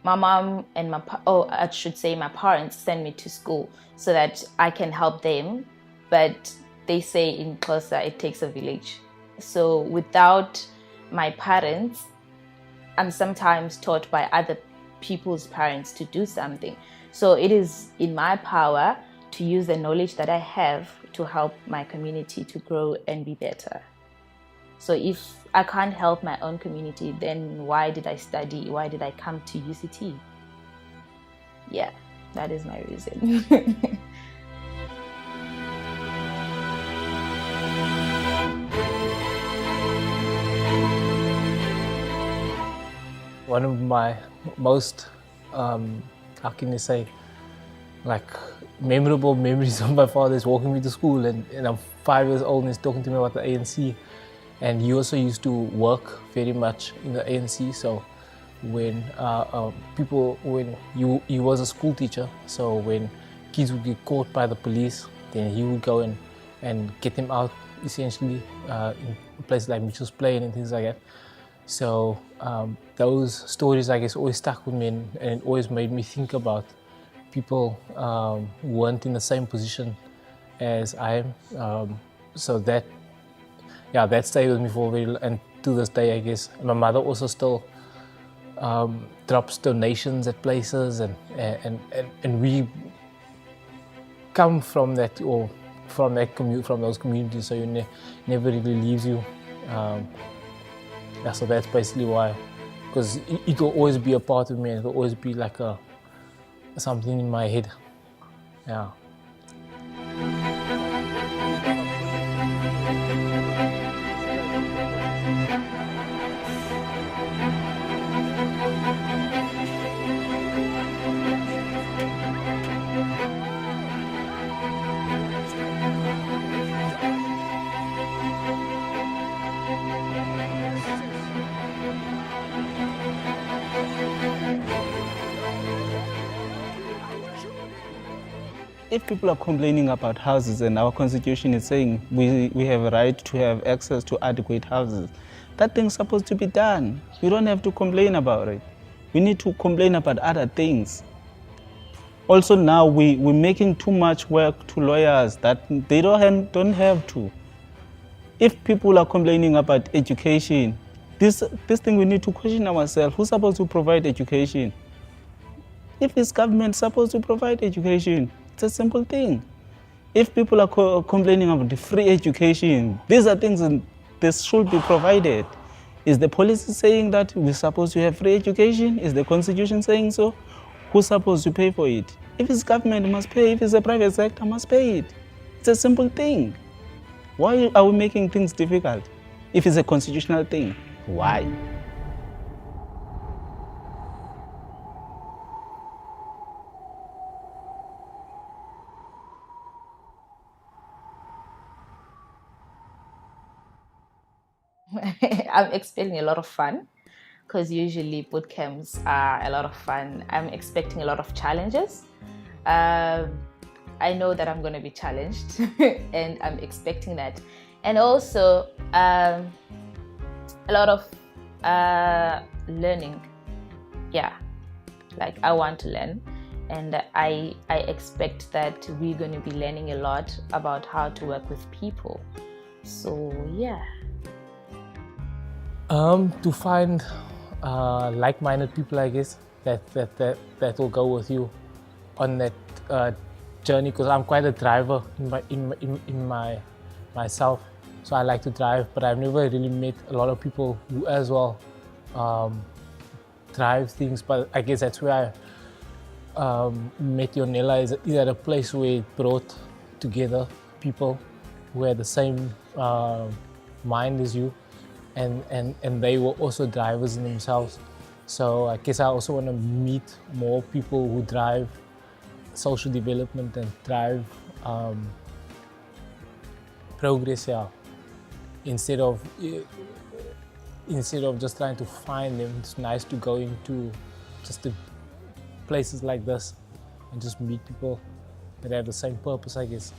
my mom and I should say my parents send me to school so that I can help them. But they say in Xhosa it takes a village. So without my parents, I'm sometimes taught by other people's parents to do something. So it is in my power to use the knowledge that I have to help my community to grow and be better. So if I can't help my own community, then why did I study? Why did I come to UCT? Yeah, that is my reason. One of my most, how can you say, like memorable memories of my father is walking me to school, and I'm 5 years old and he's talking to me about the ANC. And he also used to work very much in the ANC. So when he was a school teacher, so when kids would get caught by the police, then he would go and get them out, essentially, in places like Mitchell's Plain and things like that. So those stories, I guess, always stuck with me, and it always made me think about people who weren't in the same position as I am. So that stayed with me for a very long, and to this day, I guess. My mother also still drops donations at places, and we come from that, or from those communities, so you never really leaves you. So that's basically why, because it will always be a part of me, and it will always be like something in my head. Yeah. If people are complaining about houses and our constitution is saying we have a right to have access to adequate houses, that thing's supposed to be done. We don't have to complain about it. We need to complain about other things. Also now we're making too much work to lawyers that they don't have to. If people are complaining about education, this thing we need to question ourselves. Who's supposed to provide education? If it's government supposed to provide education, it's a simple thing. If people are complaining about the free education, these are things that this should be provided. Is the policy saying that we're supposed to have free education? Is the constitution saying so? Who's supposed to pay for it? If it's government, must pay. If it's a private sector, must pay it. It's a simple thing. Why are we making things difficult? If it's a constitutional thing, why? I'm expecting a lot of fun, because usually boot camps are a lot of fun. I'm expecting a lot of challenges. I know that I'm going to be challenged and I'm expecting that. And also a lot of learning. Yeah, like I want to learn, and I expect that we're going to be learning a lot about how to work with people. So yeah. To find like-minded people, I guess, that will go with you on that journey. Because I'm quite a driver in myself, so I like to drive. But I've never really met a lot of people who as well drive things. But I guess that's where I met Yonela. Is at a place where it brought together people who had the same mind as you. And they were also drivers in themselves. So I guess I also want to meet more people who drive social development and drive progress here. Instead of just trying to find them, it's nice to go into just the places like this and just meet people that have the same purpose, I guess.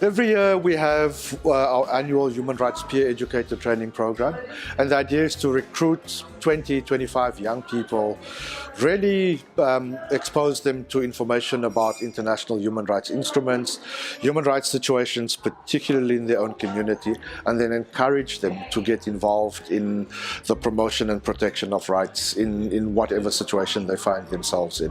Every year we have our annual Human Rights Peer Educator Training Program, and the idea is to recruit 20, 25 young people, really expose them to information about international human rights instruments, human rights situations, particularly in their own community, and then encourage them to get involved in the promotion and protection of rights in whatever situation they find themselves in.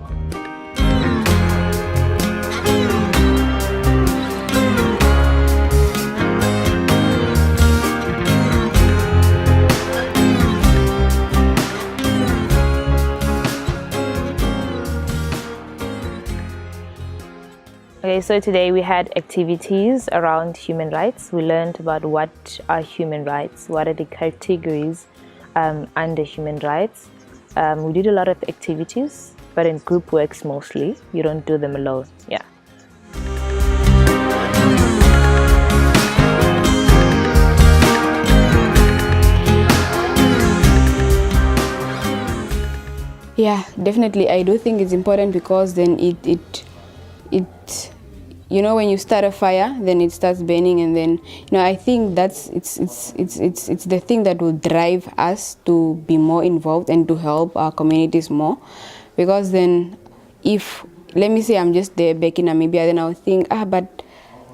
Okay, so today we had activities around human rights. We learned about what are human rights, what are the categories under human rights. We did a lot of activities, but in group works mostly. You don't do them alone, yeah. Yeah, definitely. I do think it's important because then it you know, when you start a fire, then it starts burning, and then, you know, I think that's it's the thing that will drive us to be more involved and to help our communities more. Because then, if, let me say I'm just there back in Namibia, then I'll think, but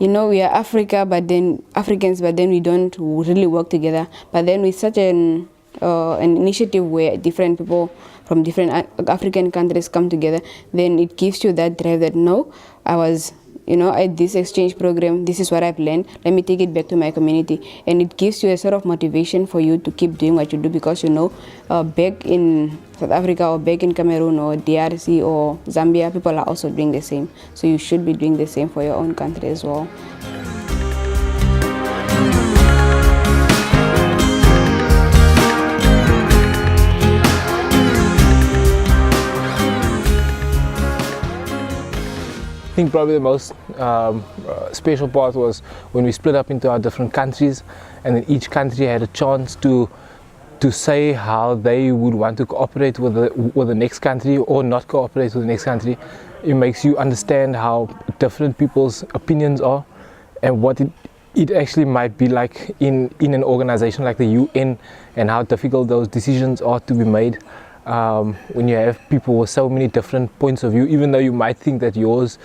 you know, we are Africa, but then Africans, but then we don't really work together. But then with such an initiative where different people from different African countries come together, then it gives you that drive that, no, I was, you know, at this exchange program, this is what I've learned, let me take it back to my community. And it gives you a sort of motivation for you to keep doing what you do, because, you know, back in South Africa or back in Cameroon or DRC or Zambia, people are also doing the same. So you should be doing the same for your own country as well. I think probably the most special part was when we split up into our different countries, and then each country had a chance to say how they would want to cooperate with the next country or not cooperate with the next country. It makes you understand how different people's opinions are and what it actually might be like in an organization like the UN, and how difficult those decisions are to be made. When you have people with so many different points of view, even though you might think that yours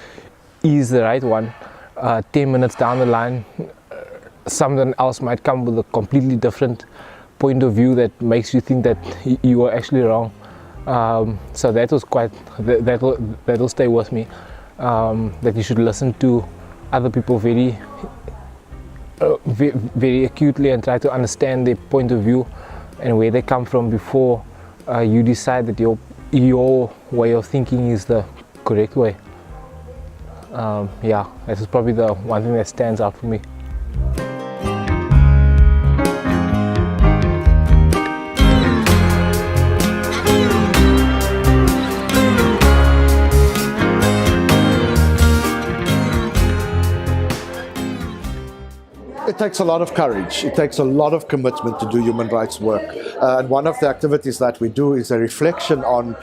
is the right one, 10 minutes down the line, someone else might come with a completely different point of view that makes you think that you are actually wrong. So that was that'll stay with me, that you should listen to other people very acutely and try to understand their point of view and where they come from before you decide that your way of thinking is the correct way. Yeah, that is probably the one thing that stands out for me. It takes a lot of courage. It takes a lot of commitment to do human rights work. And one of the activities that we do is a reflection on,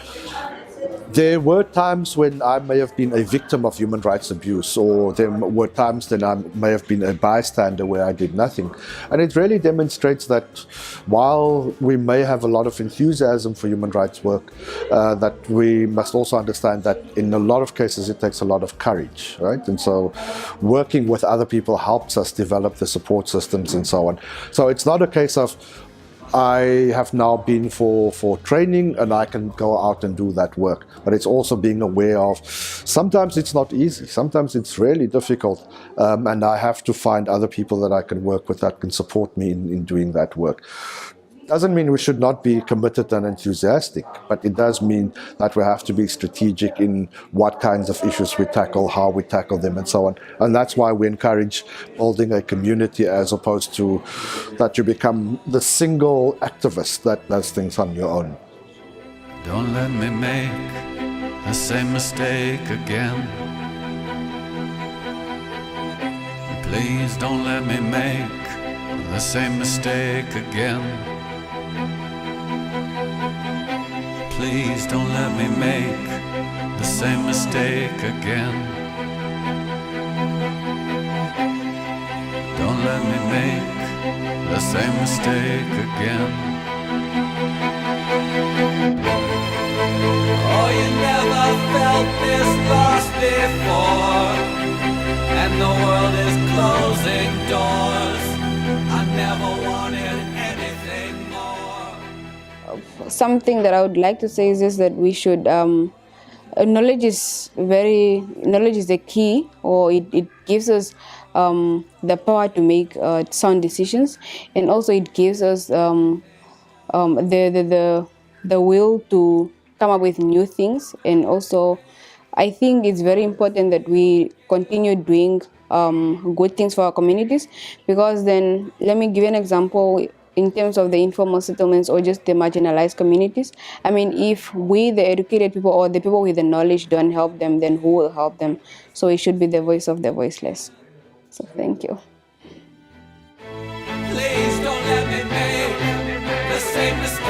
there were times when I may have been a victim of human rights abuse, or there were times that I may have been a bystander where I did nothing. And it really demonstrates that while we may have a lot of enthusiasm for human rights work, that we must also understand that in a lot of cases it takes a lot of courage, right? And so working with other people helps us develop the support systems and so on. So it's not a case of, I have now been for training and I can go out and do that work. But it's also being aware of, sometimes it's not easy, sometimes it's really difficult, and I have to find other people that I can work with that can support me in doing that work. Doesn't mean we should not be committed and enthusiastic, but it does mean that we have to be strategic in what kinds of issues we tackle, how we tackle them, and so on. And that's why we encourage building a community, as opposed to that you become the single activist that does things on your own. Don't let me make the same mistake again. Please don't let me make the same mistake again. Please don't let me make the same mistake again. let me make the same mistake again. Oh, you never felt this lost before, and the world is closing doors. I never wanted anything more. Something that I would like to say is just that we should knowledge is the key, or it gives us the power to make sound decisions, and also it gives us the will to come up with new things. And also I think it's very important that we continue doing good things for our communities, because then, let me give you an example. In terms of the informal settlements or just the marginalized communities, I mean, if we, the educated people or the people with the knowledge, don't help them, then who will help them? So it should be the voice of the voiceless. So thank you. Please don't let me make the same mistake.